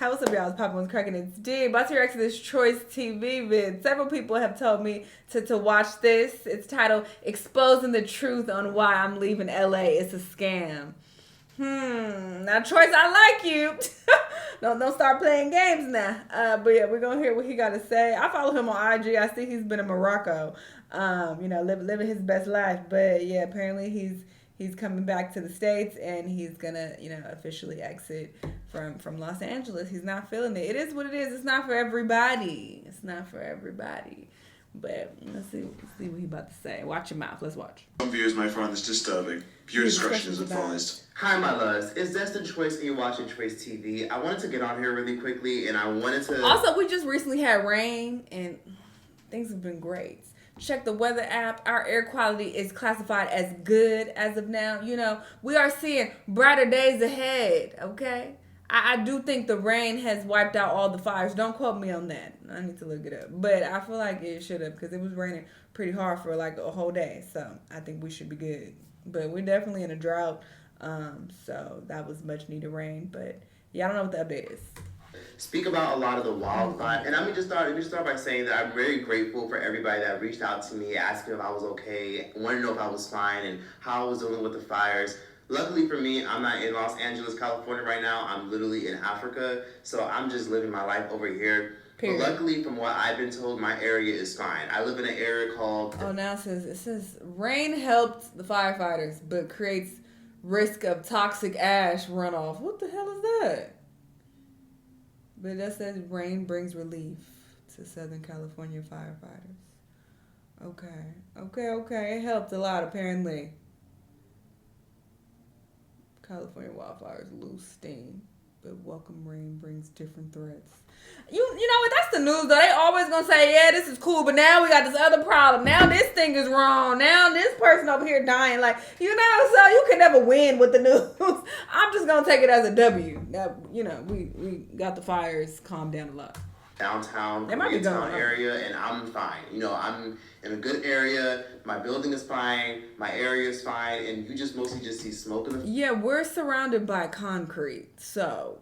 Hey, what's up, y'all? It's Papa One's Cracking. It's D. About to react to this TroyceTV vid. Several people have told me to watch this. It's titled "Exposing the Truth on Why I'm Leaving LA. It's a Scam." Now, Troyce, I like you. don't start playing games now. But yeah, we're gonna hear what he got to say. I follow him on IG. I see he's been in Morocco. Living his best life. But yeah, apparently he's coming back to the States and he's gonna, officially exit from Los Angeles. He's not feeling it. It is what it is. It's not for everybody. It's not for everybody. But let's see what he's about to say. Watch your mouth. Let's watch. Some views might find this disturbing. Viewer discretion is advised. Hi, my loves. It's Destin Troyce, and you're watching TroyceTV. I wanted to get on here really quickly, and I wanted to... Also, we just recently had rain, and things have been great. Check the weather app. Our air quality is classified as good as of now. We are seeing brighter days ahead, okay? I do think the rain has wiped out all the fires. Don't quote me on that. I need to look it up. But I feel like it should have, because it was raining pretty hard for like a whole day. So I think we should be good. But we're definitely in a drought. So that was much needed rain. But yeah, I don't know what the update is. Speak about a lot of the wildfire. And let me just start by saying that I'm very grateful for everybody that reached out to me, asking if I was okay, wanted to know if I was fine, and how I was dealing with the fires. Luckily for me, I'm not in Los Angeles, California right now. I'm literally in Africa, so I'm just living my life over here. Period. But luckily, from what I've been told, my area is fine. I live in an area called... Oh, now it says rain helped the firefighters, but creates risk of toxic ash runoff. What the hell is that? But that says rain brings relief to Southern California firefighters. Okay. It helped a lot, apparently. California wildfires lose steam, but welcome rain brings different threats. You know what? That's the news, though. They always gonna say, yeah, this is cool, but now we got this other problem. Now this thing is wrong. Now this person over here dying. So you can never win with the news. I'm just gonna take it as a W. That, we got the fires calmed down a lot. Downtown, Koreatown area, and I'm fine. I'm in a good area. My building is fine. My area is fine, and you just mostly just see smoke in the... Yeah, we're surrounded by concrete, so,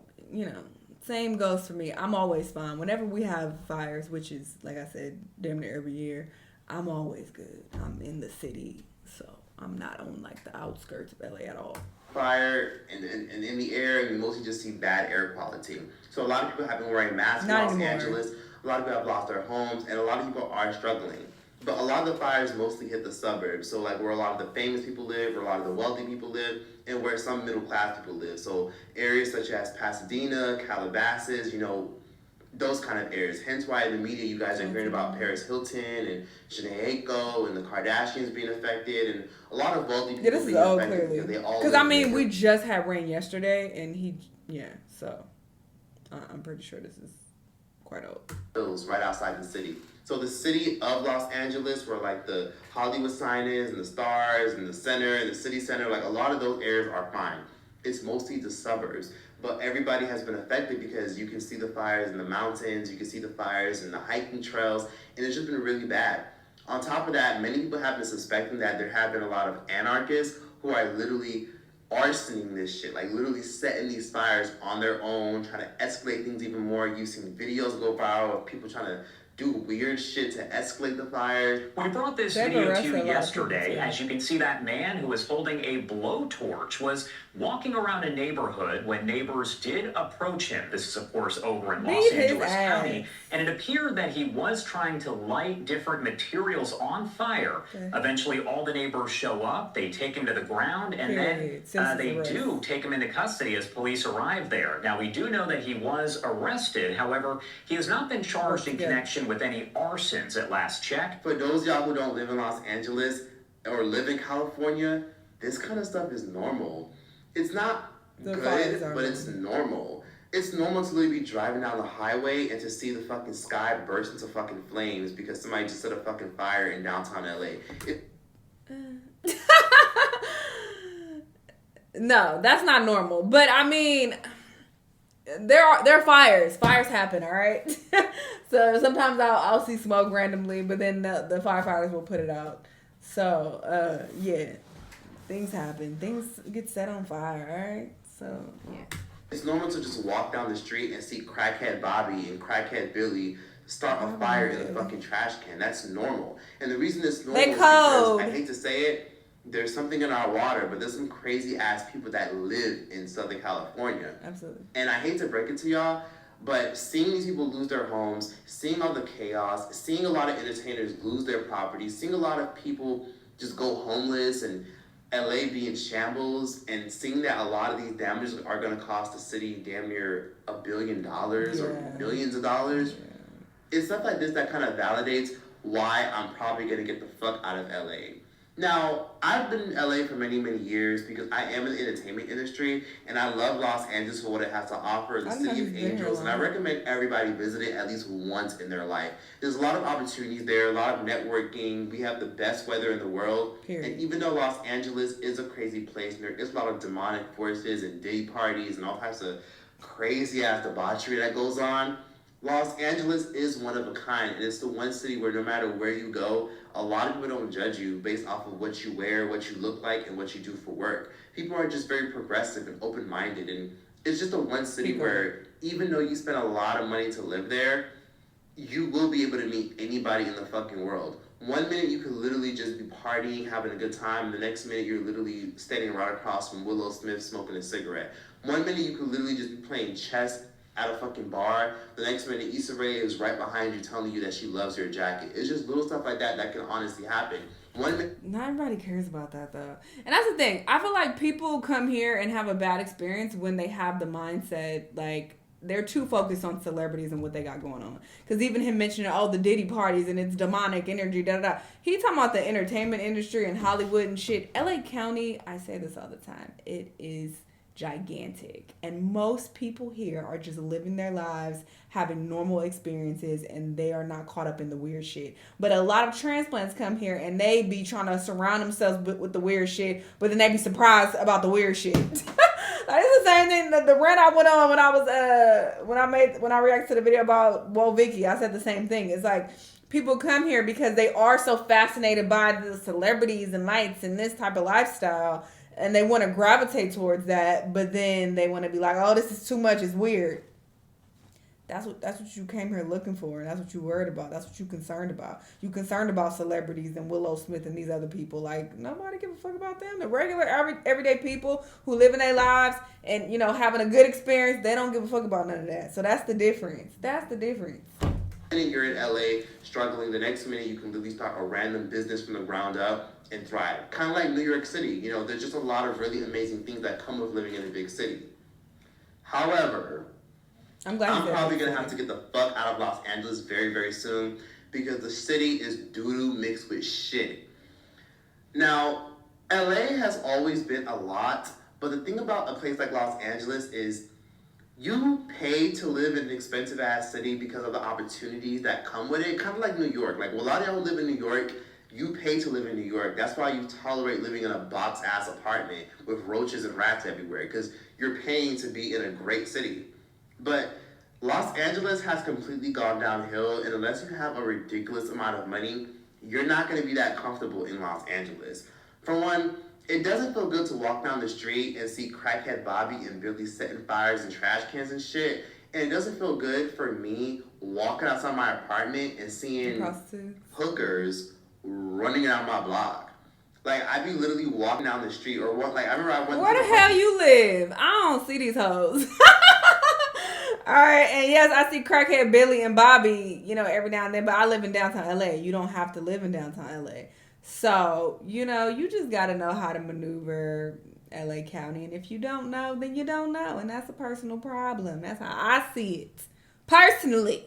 same goes for me. I'm always fine. Whenever we have fires, which is, like I said, damn near every year, I'm always good. I'm in the city, so I'm not on, the outskirts of LA at all. Fire and in the air, and you mostly just see bad air quality. So a lot of people have been wearing masks in Los Angeles. A lot of people have lost their homes, and a lot of people are struggling. But a lot of the fires mostly hit the suburbs. So where a lot of the famous people live, where a lot of the wealthy people live, and where some middle class people live. So areas such as Pasadena, Calabasas, those kind of areas. Hence why in the media you guys are hearing about Paris Hilton and Shanell and the Kardashians being affected, and a lot of wealthy people being affected. Clearly. Because we just had rain yesterday, and so I'm pretty sure this is quite old. Hills right outside the city. So the city of Los Angeles, where the Hollywood sign is, and the stars, and the center, and the city center, a lot of those areas are fine. It's mostly the suburbs. But everybody has been affected because you can see the fires in the mountains, you can see the fires in the hiking trails, and it's just been really bad. On top of that, many people have been suspecting that there have been a lot of anarchists who are literally arsoning this shit, literally setting these fires on their own, trying to escalate things even more. You've seen videos go viral of people trying to do weird shit to escalate the fire. We brought this video to you yesterday. As you can see, that man who was holding a blowtorch was walking around a neighborhood when neighbors did approach him. This is, of course, over in Los Angeles County. And it appeared that he was trying to light different materials on fire. Eventually, all the neighbors show up. They take him to the ground, and then they do take him into custody as police arrive there. Now, we do know that he was arrested. However, he has not been charged in connection with any arsons at last check. For those y'all who don't live in Los Angeles or live in California, this kind of stuff is normal. It's not good, but it's normal. It's normal to literally be driving down the highway and to see the fucking sky burst into fucking flames because somebody just set a fucking fire in downtown LA. No, that's not normal. But there are fires. Fires happen, all right? So sometimes I'll see smoke randomly, but then the firefighters will put it out. So, yeah, things happen. Things get set on fire, all right? So, yeah. It's normal to just walk down the street and see crackhead Bobby and crackhead Billy start a fire in the fucking trash can. That's normal. And the reason it's normal is because, I hate to say it, there's something in our water, but there's some crazy ass people that live in Southern California. Absolutely. And I hate to break it to y'all, but seeing these people lose their homes, seeing all the chaos, seeing a lot of entertainers lose their properties, seeing a lot of people just go homeless and LA be in shambles, and seeing that a lot of these damages are going to cost the city damn near $1 billion or millions of dollars. It's stuff like this that kind of validates why I'm probably going to get the fuck out of LA. Now, I've been in LA for many, many years because I am in the entertainment industry, and I love Los Angeles for what it has to offer, the City of Angels, and I recommend everybody visit it at least once in their life. There's a lot of opportunities there, a lot of networking. We have the best weather in the world. Period. And even though Los Angeles is a crazy place, and there is a lot of demonic forces and day parties and all types of crazy-ass debauchery that goes on, Los Angeles is one of a kind, and it's the one city where no matter where you go, a lot of people don't judge you based off of what you wear, what you look like, and what you do for work. People are just very progressive and open-minded, and it's just the one city where even though you spend a lot of money to live there, you will be able to meet anybody in the fucking world. 1 minute you could literally just be partying, having a good time, and the next minute you're literally standing right across from Willow Smith smoking a cigarette. 1 minute you could literally just be playing chess at a fucking bar. The next minute Issa Rae is right behind you telling you that she loves your jacket. It's just little stuff like that that can honestly happen. Not everybody cares about that though. And that's the thing. I feel like people come here and have a bad experience when they have the mindset like they're too focused on celebrities and what they got going on. Because even him mentioning, the Diddy parties and it's demonic energy, da-da-da. He talking about the entertainment industry and Hollywood and shit. LA County, I say this all the time, it is gigantic, and most people here are just living their lives, having normal experiences, and they are not caught up in the weird shit. But a lot of transplants come here and they be trying to surround themselves with the weird shit, but then they be surprised about the weird shit. Like, it's the same thing that the rant I went on when I was when I reacted to the video about Whoa Vicky. I said the same thing. It's like people come here because they are so fascinated by the celebrities and lights and this type of lifestyle, and they want to gravitate towards that, but then they want to be like, oh, this is too much, it's weird. That's what you came here looking for, and that's what you worried about. That's what you concerned about. You concerned about celebrities and Willow Smith and these other people. Like, nobody give a fuck about them. The regular, everyday people who live in their lives and, having a good experience, they don't give a fuck about none of that. So that's the difference. That's the difference. You're in LA struggling, the next minute you can literally start a random business from the ground up and thrive. Kind of like New York City. There's just a lot of really amazing things that come with living in a big city. However, I'm probably going to have to get the fuck out of Los Angeles very, very soon because the city is doo-doo mixed with shit. Now, LA has always been a lot, but the thing about a place like Los Angeles is you pay to live in an expensive-ass city because of the opportunities that come with it. Kind of like New York. Like, a lot of y'all live in New York. You pay to live in New York. That's why you tolerate living in a box-ass apartment with roaches and rats everywhere, because you're paying to be in a great city. But Los Angeles has completely gone downhill, and unless you have a ridiculous amount of money, you're not going to be that comfortable in Los Angeles. For one, it doesn't feel good to walk down the street and see crackhead Bobby and Billy setting fires in trash cans and shit. And it doesn't feel good for me walking outside my apartment and seeing hookers running around my block. Like, I'd be literally walking down the street or what? Like, I remember I went. Where the hell you live? I don't see these hoes. All right, and yes, I see crackhead Billy and Bobby, every now and then. But I live in downtown LA. You don't have to live in downtown LA. So, you just got to know how to maneuver LA County. And if you don't know, then you don't know. And that's a personal problem. That's how I see it. Personally.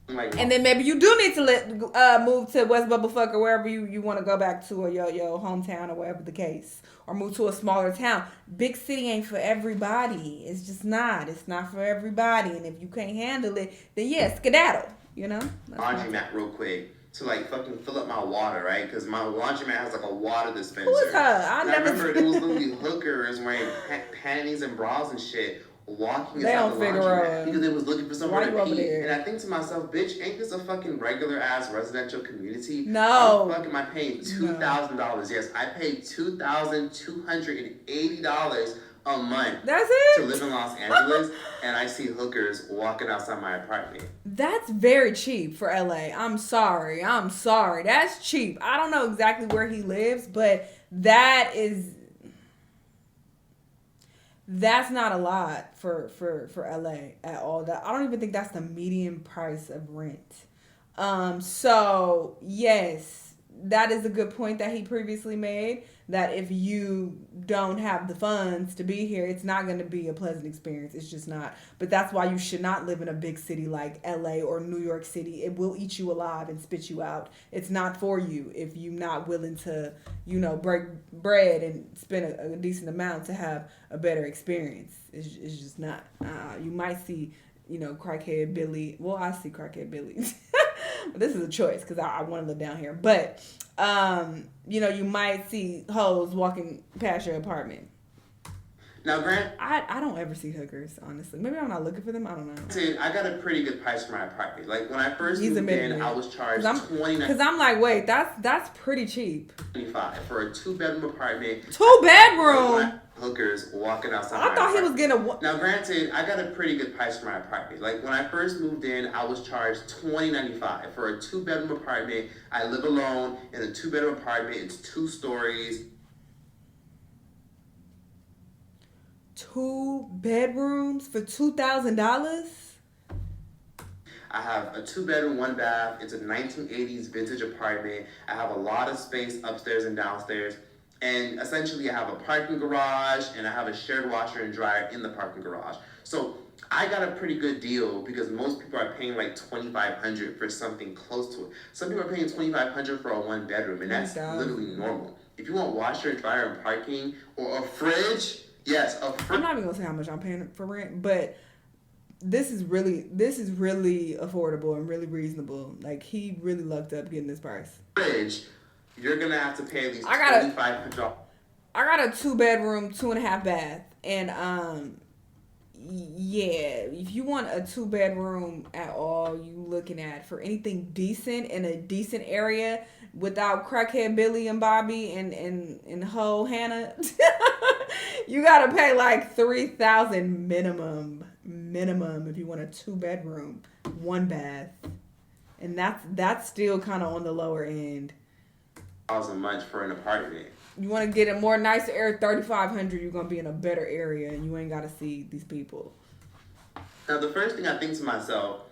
And then maybe you do need to move to West Bubblefuck or wherever you want to go back to, or your hometown or whatever the case. Or move to a smaller town. Big city ain't for everybody. It's just not. It's not for everybody. And if you can't handle it, then yeah, skedaddle. Laundromat real quick. To fucking fill up my water, right? Because my laundromat has a water dispenser. Who is her? I remember there was literally hookers wearing panties and bras and shit walking inside the laundromat because they was looking for somewhere to pee. And I think to myself, bitch, ain't this a fucking regular ass residential community? No. How am I paying $2,000? Yes, I paid $2,280 a month That's it? to live in Los Angeles, and I see hookers walking outside my apartment. That's very cheap for LA. I'm sorry. That's cheap. I don't know exactly where he lives, but that's not a lot for LA at all. I don't even think that's the median price of rent. So yes, that is a good point that he previously made, that if you don't have the funds to be here, it's not going to be a pleasant experience. It's just not. But that's why you should not live in a big city like LA or New York City. It will eat you alive and spit you out. It's not for you if you're not willing to, break bread and spend a decent amount to have a better experience. It's just not. You might see, crackhead Billy. Well, I see crackhead Billy's. This is a choice because I want to live down here. But, you might see hoes walking past your apartment. Now, Grant, I don't ever see hookers, honestly. Maybe I'm not looking for them. I don't know. I got a pretty good price for my apartment. Like, when I first moved in, I was charged $29.95 because I'm like, wait, that's pretty cheap. for a 2-bedroom apartment. 2-bedroom? Hookers walking outside. I thought he was getting a. Now, granted, I got a pretty good price for my apartment. Like, when I first moved in, I was charged $20.95 for a 2-bedroom apartment. I live alone in a 2-bedroom apartment. It's 2 stories. 2 bedrooms for $2,000? I have a 2-bedroom, 1 bath. It's a 1980s vintage apartment. I have a lot of space upstairs and downstairs. And essentially, I have a parking garage, and I have a shared washer and dryer in the parking garage. So I got a pretty good deal because most people are paying like $2,500 for something close to it. Some people are paying $2,500 for a 1-bedroom, and that's literally normal. If you want washer and dryer and parking or a fridge, yes, a fridge. I'm not even gonna say how much I'm paying for rent, but this is really affordable and really reasonable. Like, he really lucked up getting this price. Fridge. You're gonna have to pay at least $2,500. I got a 2-bedroom, 2.5 bath, and if you want a 2-bedroom at all, you looking at for anything decent in a decent area without crackhead Billy and Bobby and Ho Hannah, you gotta pay like $3,000 minimum if you want a 2-bedroom, 1 bath, and that's still kind of on the lower end. A month for an apartment. You want to get a more nicer area, $3,500. You're gonna be in a better area, and you ain't gotta see these people. Now, the first thing I think to myself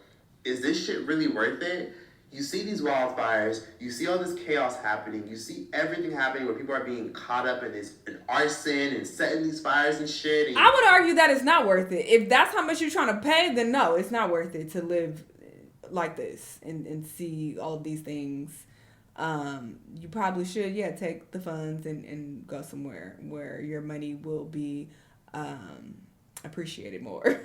is, this shit really worth it? You see these wildfires, you see all this chaos happening, you see everything happening where people are being caught up in arson and setting these fires and shit. And I would argue that it's not worth it. If that's how much you're trying to pay, then no, it's not worth it to live like this and see all of these things. You probably should, take the funds and go somewhere where your money will be appreciated more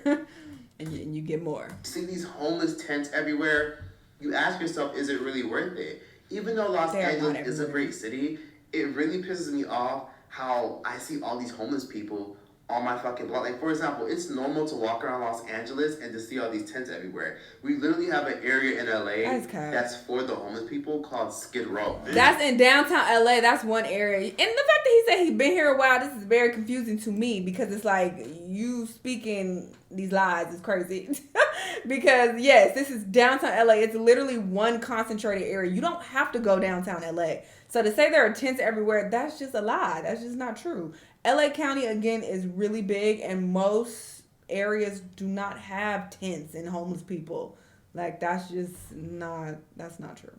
and you get more. See these homeless tents everywhere. You ask yourself, is it really worth it? Even though Los Angeles is a great city, it really pisses me off how I see all these homeless people on my fucking block. Like, for example, it's normal to walk around Los Angeles and to see all these tents everywhere. We literally have an area in LA that's for the homeless people called Skid Row. That's in downtown LA. That's one area. And the fact that he said he's been here a while, this is very confusing to me, because it's like, you speaking these lies is crazy. Because yes, this is downtown LA. It's literally one concentrated area. You don't have to go downtown LA. So to say there are tents everywhere, that's just a lie. That's just not true. LA County, again, is really big, and most areas do not have tents and homeless people. Like, that's not true.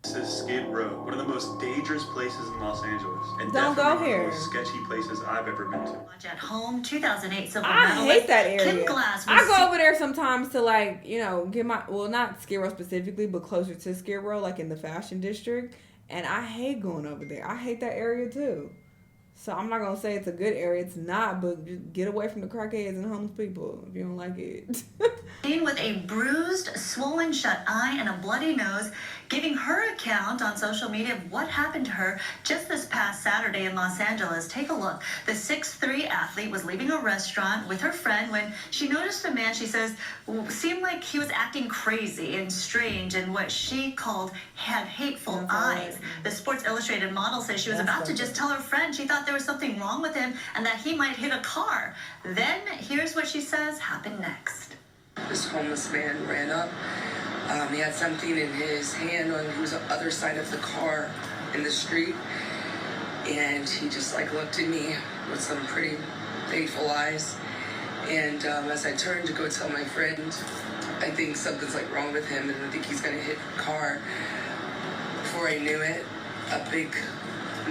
This is Skid Row, one of the most dangerous places in Los Angeles. And don't go here. One of the most sketchy places I've ever been to. Watch at Home, 2008 silver I medalist hate that area. Kim Glass I go over there sometimes to, like, get my, well, not Skid Row specifically, but closer to Skid Row, like in the fashion district. And I hate going over there. I hate that area too. So I'm not going to say it's a good area. It's not, but just get away from the crackheads and homeless people if you don't like it. With a bruised, swollen shut eye and a bloody nose, giving her account on social media of what happened to her just this past Saturday in Los Angeles. Take a look. The 6'3" athlete was leaving a restaurant with her friend when she noticed a man, she says, seemed like he was acting crazy and strange and what she called had hateful eyes. The Sports Illustrated model says she was about to just tell her friend she thought there was something wrong with him and that he might hit a car. Then here's what she says happened next. This homeless man ran up. He had something in his hand on the other side of the car in the street. And he just like looked at me with some pretty fateful eyes. And as I turned to go tell my friend, I think something's like wrong with him and I think he's gonna hit the car. Before I knew it, a big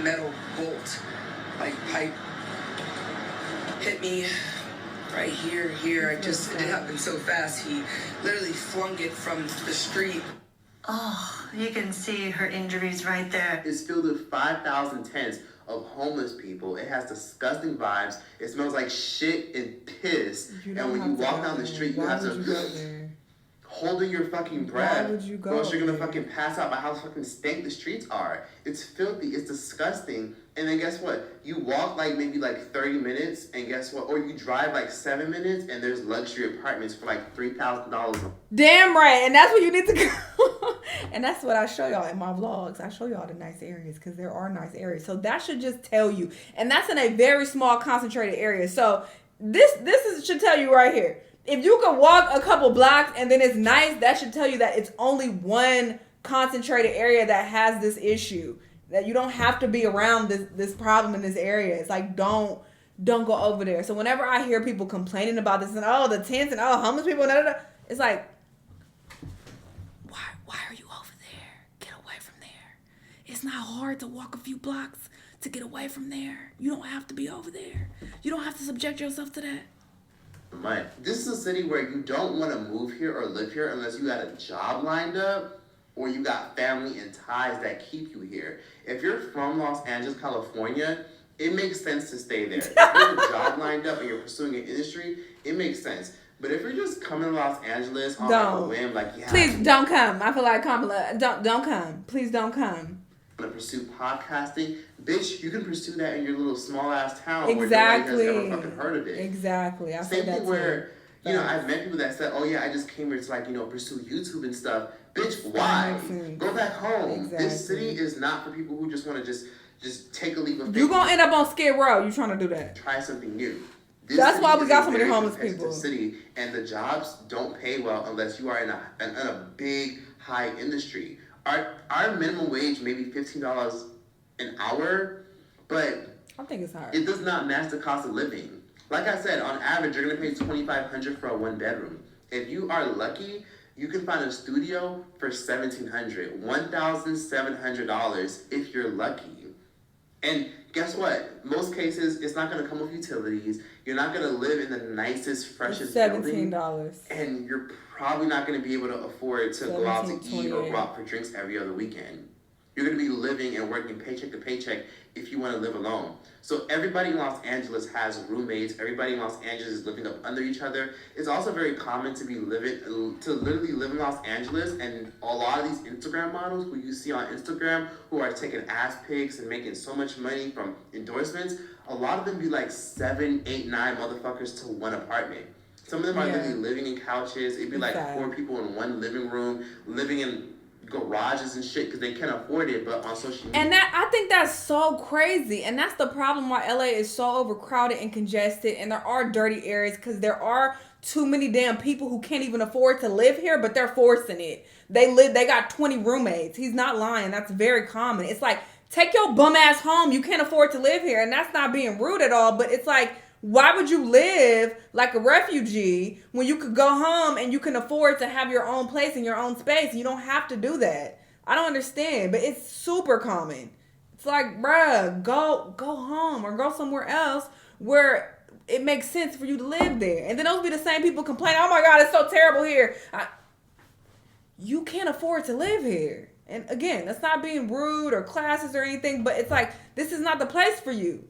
metal bolt, like pipe, hit me right here. It happened so fast. He literally flung it from the street. Oh, you can see her injuries right there. It's filled with 5,000 tents of homeless people. It has disgusting vibes. It smells like shit and piss. And when you walk down the street, you have to holding your fucking breath. Why would you go? Or else you're gonna fucking pass out by how fucking stank the streets are. It's filthy. It's disgusting. And then guess what? You walk like maybe like 30 minutes, and guess what? Or you drive like 7 minutes, and there's luxury apartments for like $3,000. Damn right, and that's where you need to go. And that's what I show y'all in my vlogs. I show y'all the nice areas because there are nice areas. So that should just tell you, and that's in a very small concentrated area. So this should tell you right here. If you could walk a couple blocks and then it's nice, that should tell you that it's only one concentrated area that has this issue. That you don't have to be around this problem in this area. It's like don't go over there. So whenever I hear people complaining about this and the tents and homeless people, it's like, why are you over there? Get away from there. It's not hard to walk a few blocks to get away from there. You don't have to be over there. You don't have to subject yourself to that. Right. This is a city where you don't want to move here or live here unless you got a job lined up or you got family and ties that keep you here. If you're from Los Angeles, California, it makes sense to stay there. If you have a job lined up and you're pursuing an industry, it makes sense. But if you're just coming to Los Angeles on like a whim, like please don't come. I feel like Kamala, don't come. Please don't come. To pursue podcasting, bitch, you can pursue that in your little small ass town exactly. where nobody has ever fucking heard of it. Exactly. Same thing where, I've met people that said, oh yeah, I just came here to pursue YouTube and stuff. Bitch, why? Go back home. Exactly. This city is not for people who just want to just take a leap of faith. You're going to end up on Skid Row. You're trying to do that. Try something new. That's why we got so many homeless people. City, and the jobs don't pay well unless you are in a big, high industry. Our minimum wage may be $15 an hour, but I think it's hard. It does not match the cost of living. Like I said, on average, you're going to pay $2,500 for a one bedroom. If you are lucky, you can find a studio for $1,700, $1,700 if you're lucky. And guess what? Most cases, it's not going to come with utilities. You're not going to live in the nicest, freshest building. $17. And you're probably not going to be able to afford to go out to eat or go out for drinks every other weekend. You're going to be living and working paycheck to paycheck if you want to live alone. So everybody in Los Angeles has roommates. Everybody in Los Angeles is living up under each other. It's also very common to literally live in Los Angeles, and a lot of these Instagram models who you see on Instagram who are taking ass pics and making so much money from endorsements, a lot of them be like 7, 8, 9 motherfuckers to one apartment. Some of them are literally living in couches. It'd be like 4 people in one living room, living in garages and shit because they can't afford it, but on social media. And I think that's so crazy, and that's the problem why LA is so overcrowded and congested, and there are dirty areas because there are too many damn people who can't even afford to live here, but they're forcing it. They got 20 roommates. He's not lying. That's very common. It's like, take your bum ass home. You can't afford to live here, and that's not being rude at all, but it's like, why would you live like a refugee when you could go home and you can afford to have your own place and your own space? You don't have to do that. I don't understand, but it's super common. It's like, bruh, go home or go somewhere else where it makes sense for you to live there. And then those be the same people complaining, oh my God, it's so terrible here. You can't afford to live here. And again, that's not being rude or classist or anything, but it's like, this is not the place for you.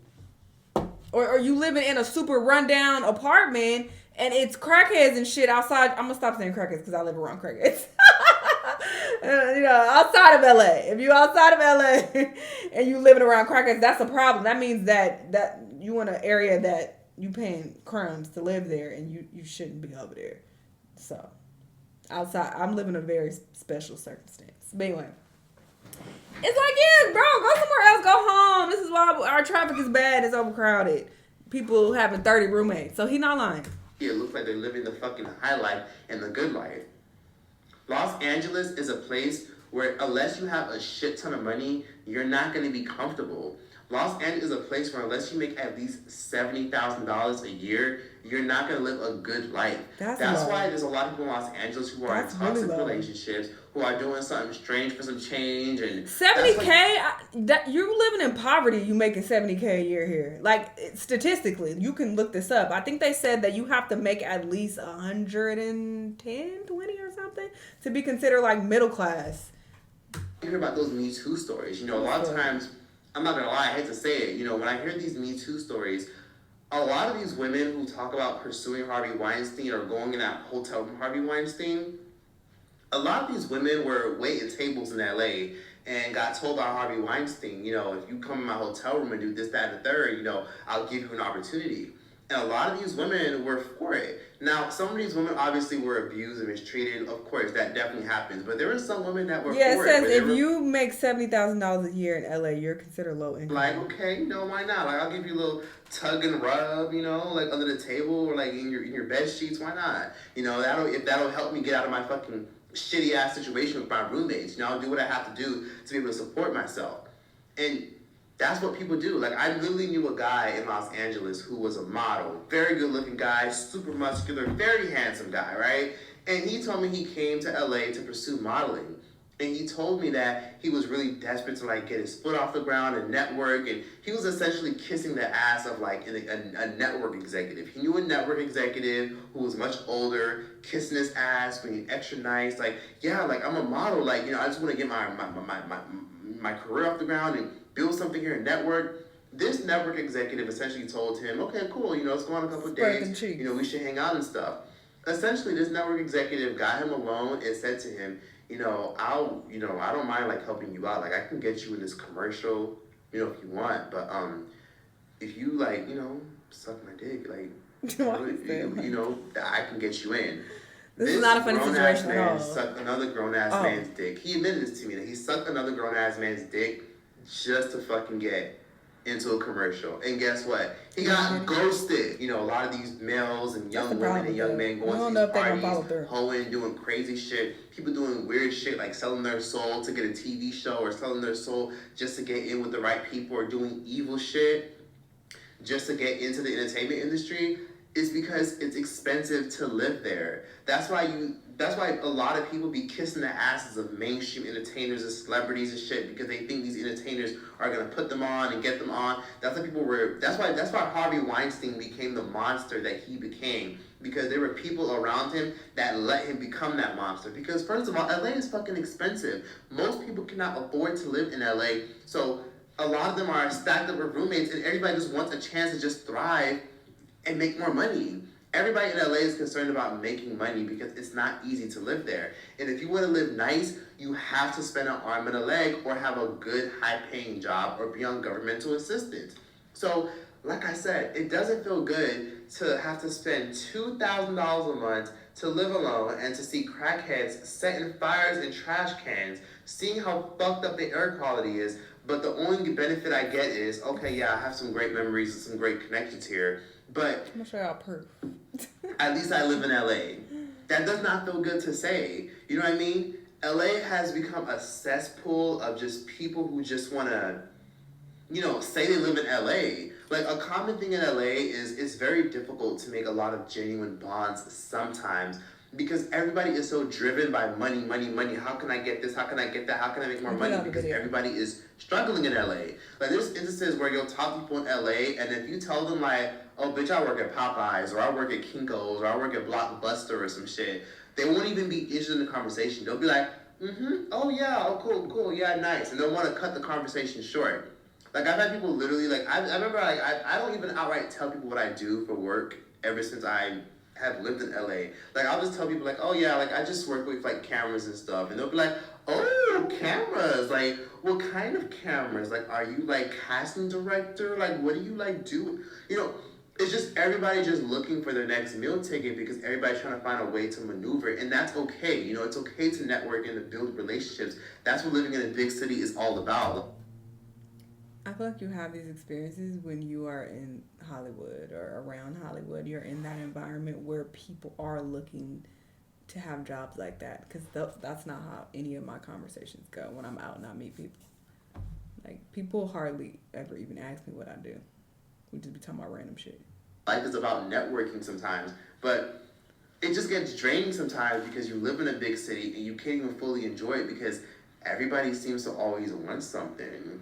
Or you living in a super rundown apartment and it's crackheads and shit outside. I'm gonna stop saying crackheads because I live around crackheads. outside of LA. If you outside of LA and you living around crackheads, that's a problem. That means that you in an area that you paying crumbs to live there, and you shouldn't be over there. So outside, I'm living a very special circumstance. But anyway, it's like, yeah, bro, go somewhere else, go home. This is why our traffic is bad. It's overcrowded. People having 30 roommates. So he not lying. It looks like they're living the fucking high life and the good life. Los Angeles is a place where unless you have a shit ton of money, you're not going to be comfortable. Los Angeles is a place where unless you make at least $70,000 a year, you're not going to live a good life. That's why there's a lot of people in Los Angeles who are in toxic relationships, who are doing something strange for some change. And $70K, you're living in poverty, you making $70K a year here. Like, statistically, you can look this up. I think they said that you have to make at least 110, 20 or something to be considered like middle class. You hear about those Me Too stories. A lot of times, I'm not gonna lie, I hate to say it, when I hear these Me Too stories, a lot of these women who talk about pursuing Harvey Weinstein or going in that hotel from Harvey Weinstein, a lot of these women were waiting tables in LA and got told by Harvey Weinstein, if you come in my hotel room and do this, that, and the third, I'll give you an opportunity. And a lot of these women were for it. Now, some of these women obviously were abused and mistreated. Of course, that definitely happens. But there were some women that were for it. Yeah, it says if you make $70,000 a year in LA, you're considered low income. Like, okay, why not? Like, I'll give you a little tug and rub, like under the table or like in your bed sheets. Why not? That'll help me get out of my fucking shitty ass situation with my roommates. I'll do what I have to do to be able to support myself. And that's what people do. Like, I literally knew a guy in Los Angeles who was a model. Very good-looking guy, super muscular, very handsome guy, right? And he told me he came to LA to pursue modeling. And he told me that he was really desperate to, like, get his foot off the ground and network. And he was essentially kissing the ass of, like, a network executive. He knew a network executive who was much older, kissing his ass, being extra nice. Like, yeah, like, I'm a model. Like, I just want to get my career off the ground and build something here in network. This network executive essentially told him, okay, cool, let's go on a couple of days. We should hang out and stuff. Essentially, this network executive got him alone and said to him, I don't mind like helping you out. Like, I can get you in this commercial, if you want. But if you like, suck my dick, like, I can get you in. This is not a funny situation at all. Sucked another grown-ass man's dick. He admitted this to me, that he sucked another grown-ass man's dick just to fucking get into a commercial. And guess what? He got ghosted. A lot of these males and young women and young men going to these parties, hoeing, doing crazy shit. People doing weird shit like selling their soul to get a TV show or selling their soul just to get in with the right people or doing evil shit just to get into the entertainment industry. Is because it's expensive to live there. That's why a lot of people be kissing the asses of mainstream entertainers and celebrities and shit, because they think these entertainers are gonna put them on and get them on. That's why Harvey Weinstein became the monster that he became, because there were people around him that let him become that monster. Because first of all, LA is fucking expensive. Most people cannot afford to live in LA. So a lot of them are stacked up with roommates, and everybody just wants a chance to just thrive and make more money. Everybody in LA is concerned about making money because it's not easy to live there. And if you want to live nice, you have to spend an arm and a leg or have a good high-paying job or be on governmental assistance. So, like I said, it doesn't feel good to have to spend $2,000 a month to live alone and to see crackheads setting fires in trash cans, seeing how fucked up the air quality is, but the only benefit I get is, okay, yeah, I have some great memories and some great connections here, but I'm gonna show y'all proof. at least I live in LA. That does not feel good to say. You know what I mean? LA has become a cesspool of just people who just want to, say they live in LA. Like, a common thing in LA is it's very difficult to make a lot of genuine bonds sometimes, because everybody is so driven by money, money, money. How can I get this? How can I get that? How can I make more money? Because everybody is struggling in LA. Like, there's instances where you'll talk to people in LA, and if you tell them, like, oh, bitch, I work at Popeyes, or I work at Kinko's, or I work at Blockbuster or some shit, they won't even be interested in the conversation. They'll be like, oh, yeah, oh, cool, yeah, nice. And they'll want to cut the conversation short. Like, I've had people literally, like, I remember, like, I don't even outright tell people what I do for work ever since I have lived in LA. Like, I'll just tell people, like, oh yeah, like, I just work with, like, cameras and stuff. And they'll be like, oh, cameras. Like, what kind of cameras? Like, are you, like, casting director? Like, what do you, like, do? You know, it's just everybody just looking for their next meal ticket because everybody's trying to find a way to maneuver. And that's okay. You know, it's okay to network and to build relationships. That's what living in a big city is all about. I feel like you have these experiences when you are in Hollywood or around Hollywood. You're in that environment where people are looking to have jobs like that, because that's not how any of my conversations go when I'm out and I meet people. Like, people hardly ever even ask me what I do. We just be talking about random shit. Life is about networking sometimes, but it just gets draining sometimes because you live in a big city and you can't even fully enjoy it because everybody seems to always want something.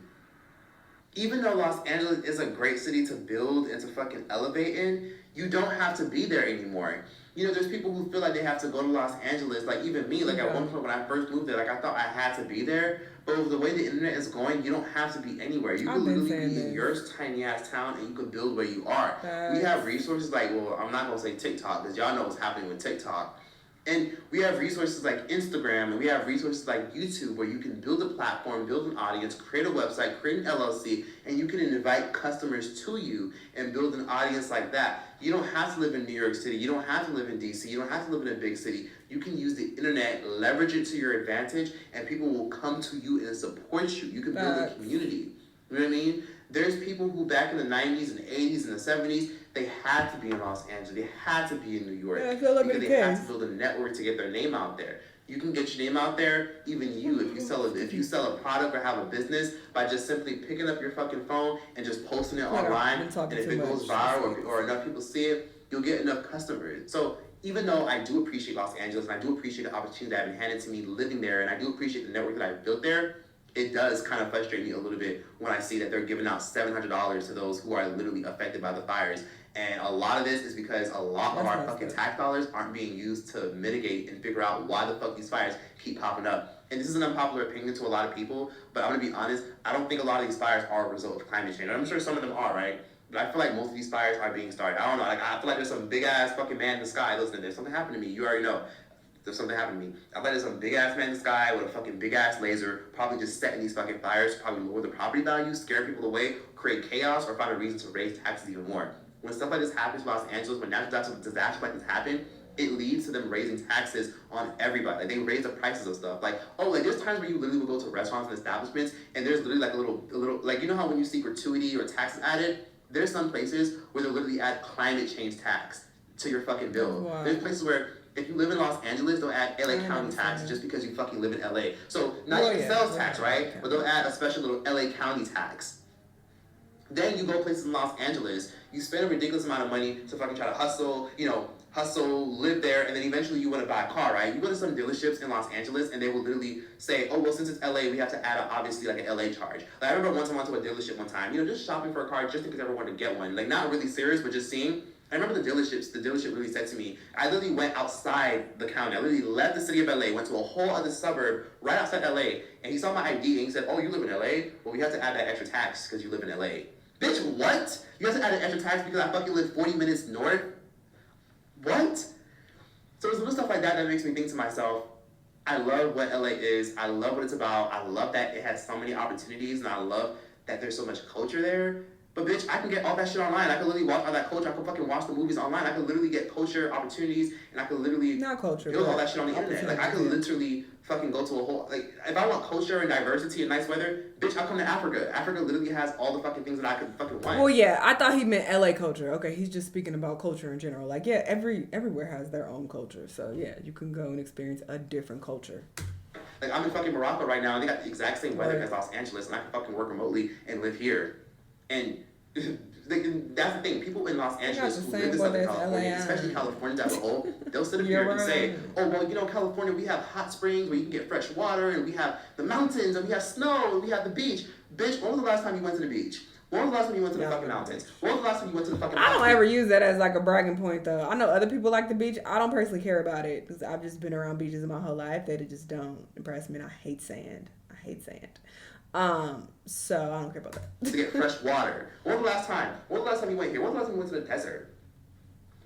Even though Los Angeles is a great city to build and to fucking elevate in, you don't have to be there anymore. You know, there's people who feel like they have to go to Los Angeles. Like, even me, like, at one point when I first moved there, like, I thought I had to be there. But with the way the internet is going, you don't have to be anywhere. You can literally be in your tiny-ass town and you can build where you are. We have resources like, well, I'm not going to say TikTok because y'all know what's happening with TikTok. And we have resources like Instagram, and we have resources like YouTube where you can build a platform, build an audience, create a website, create an LLC, and you can invite customers to you and build an audience like that. You don't have to live in New York City. You don't have to live in DC. You don't have to live in a big city. You can use the internet, leverage it to your advantage, and people will come to you and support you. You can build a community. You know what I mean? There's people who back in the 90s and 80s and the 70s, they had to be in Los Angeles. They had to be in New York. I feel like because they had to build a network to get their name out there. You can get your name out there, even you, if you sell a product or have a business, by just simply picking up your fucking phone and just posting it online. And if it goes viral or enough people see it, you'll get enough customers. So even though I do appreciate Los Angeles and I do appreciate the opportunity that has been handed to me living there, and I do appreciate the network that I've built there, it does kind of frustrate me a little bit when I see that they're giving out $700 to those who are literally affected by the fires. And a lot of this is because a lot of our fucking tax dollars aren't being used to mitigate and figure out why the fuck these fires keep popping up. And this is an unpopular opinion to a lot of people, but I'm gonna be honest, I don't think a lot of these fires are a result of climate change. I'm sure some of them are, right? But I feel like most of these fires are being started. I don't know, like, I feel like there's some big ass fucking man in the sky. Listen, there's something happened to me. You already know. There's something happened to me. I bet there's some big ass man in the sky with a fucking big ass laser, probably just setting these fucking fires, probably lower the property value, scare people away, create chaos, or find a reason to raise taxes even more. When stuff like this happens in Los Angeles, when natural disasters like this happen, it leads to them raising taxes on everybody. Like, they raise the prices of stuff. Like, oh, like, there's times where you literally will go to restaurants and establishments, and there's literally like a little, like, you know how when you see gratuity or taxes added, there's some places where they'll literally add climate change tax to your fucking bill. Wow. There's places where if you live in Los Angeles, they'll add LA County tax just because you fucking live in LA. So not even sales tax, right? But they'll add a special little LA County tax. Then you go places in Los Angeles, you spend a ridiculous amount of money to fucking try to hustle, live there, and then eventually you want to buy a car, right? You go to some dealerships in Los Angeles, and they will literally say, oh, well, since it's LA, we have to add, obviously, like, an LA charge. Like, I remember once I went to a dealership one time, just shopping for a car just because I ever wanted to get one. Like, not really serious, but just seeing. I remember the dealership really said to me, I literally went outside the county. I literally left the city of LA, went to a whole other suburb right outside LA, and he saw my ID, and he said, oh, you live in LA? Well, we have to add that extra tax because you live in LA. Bitch, what? You have to add an extra tax because I fucking live 40 minutes north? What? So there's little stuff like that makes me think to myself, I love what LA is. I love what it's about. I love that it has so many opportunities, and I love that there's so much culture there. But bitch, I can get all that shit online. I can literally watch all that culture. I can fucking watch the movies online. I can literally get culture opportunities, and I can literally build all that shit on the internet. Like, I can literally fucking go to a whole, like, if I want culture and diversity and nice weather, bitch, I'll come to Africa. Africa literally has all the fucking things that I could fucking want. Well, yeah, I thought he meant LA culture. Okay, he's just speaking about culture in general. Like, yeah, everywhere has their own culture. So, yeah, you can go and experience a different culture. Like, I'm in fucking Morocco right now, and they got the exact same weather as Los Angeles, and I can fucking work remotely and live here. And that's the thing. People in Los Angeles who live in Southern California, especially Californians as a whole, they'll sit up here and say, oh, well, California, we have hot springs where you can get fresh water, and we have the mountains, and we have snow, and we have the beach. Bitch, when was the last time you went to the beach? When was the last time you went to the fucking mountains? When was the last time you went to the fucking mountains? I don't ever use that as like a bragging point, though. I know other people like the beach. I don't personally care about it because I've just been around beaches my whole life that it just don't impress me, and I hate sand. So I don't care about that. To get fresh water. When was the last time? When was the last time you went here? When was the last time you went to the desert?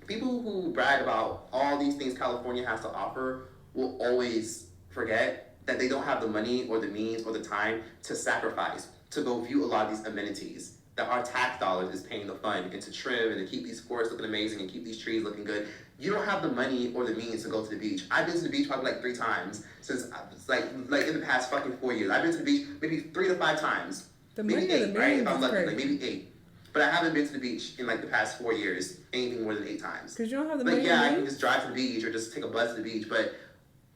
people who brag about all these things California has to offer will always forget that they don't have the money or the means or the time to sacrifice to go view a lot of these amenities that our tax dollars is paying the fund and to trim and to keep these forests looking amazing and keep these trees looking good. You don't have the money or the means to go to the beach. I've been to the beach probably like 3 times since like in the past fucking 4 years. I've been to the beach maybe 3 to 5 times. The maybe money or the 8, right? If I'm means lucky, is like maybe 8. But I haven't been to the beach in like the past 4 years, anything more than 8 times. Because you don't have the Like, money. yeah, I can just drive to the beach or just take a bus to the beach, but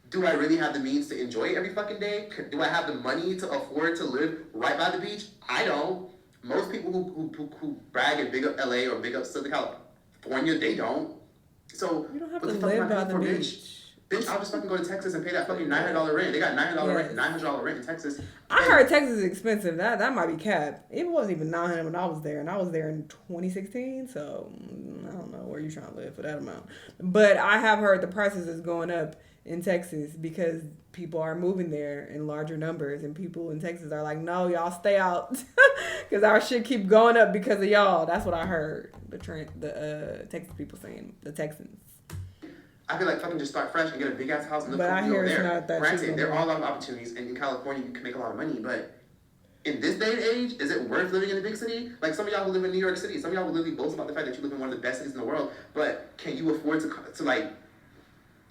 do I really have the means to enjoy it every fucking day? Do I have the money to afford to live right by the beach? I don't. Most people who brag and big up LA or big up Southern California, they don't. So You don't have what to the fuck am I live by paying the for, beach. Bitch, I'll just fucking go to Texas and pay that fucking $900 rent. They got $900 Yes. $900 rent in Texas. I heard Texas is expensive. That might be capped. It wasn't even $900 when I was there, and I was there in 2016. So I don't know where you're trying to live for that amount. But I have heard the prices is going up in Texas because people are moving there in larger numbers, and people in Texas are like, no, y'all stay out because our shit keep going up because of y'all. That's what I heard the Texas people saying, the Texans. I feel like fucking just start fresh and get a big ass house and live But I hear over it's there. not that Granted, cheap there no are a more. lot of opportunities, and in California you can make a lot of money, but in this day and age, is it worth living in a big city? Like some of y'all who live in New York City, some of y'all who literally boast about the fact that you live in one of the best cities in the world, but can you afford to like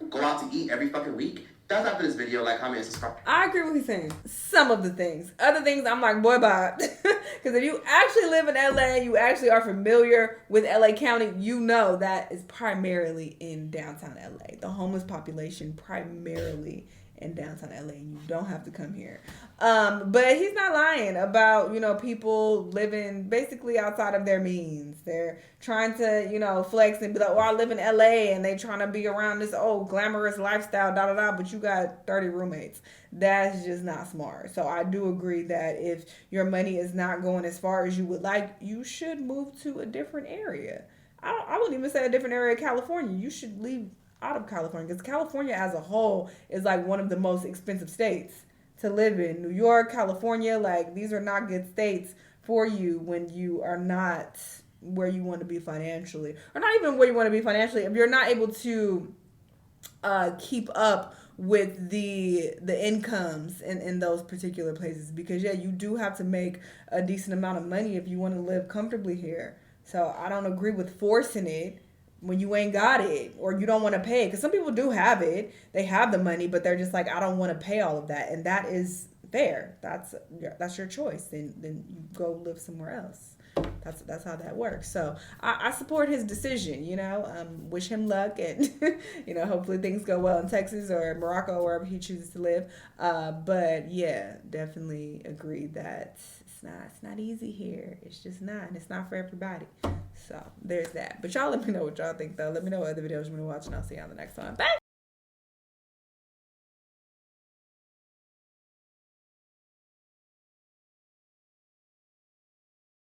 go out to eat every fucking week? That's after this video, like, comment, and subscribe. I agree with what he's saying. Some of the things. Other things, I'm like, boy, bye. Because if you actually live in LA, you actually are familiar with LA County, you know that is primarily in downtown LA. The homeless population primarily in downtown LA. You don't have to come here. But he's not lying about, people living basically outside of their means. They're trying to, flex and be like, oh, I live in LA, and they trying to be around this glamorous lifestyle, but you got 30 roommates. That's just not smart. So I do agree that if your money is not going as far as you would like, you should move to a different area. I wouldn't even say a different area of California. You should leave out of California, because California as a whole is like one of the most expensive states to live in. New York, California, like these are not good states for you when you are not where you want to be financially, or not even where you want to be financially. If you're not able to keep up with the incomes in those particular places, because you do have to make a decent amount of money if you want to live comfortably here. So I don't agree with forcing it when you ain't got it, or you don't want to pay, because some people do have it, they have the money, but they're just like, I don't want to pay all of that, and that is fair. That's your choice. Then you go live somewhere else. That's how that works. So I support his decision. Wish him luck, and hopefully things go well in Texas or Morocco or wherever he chooses to live. But yeah, definitely agree that it's not easy here. It's just not, and it's not for everybody. So there's that. But y'all let me know what y'all think, though. Let me know what other videos you want to watch, and I'll see you on the next one. Bye.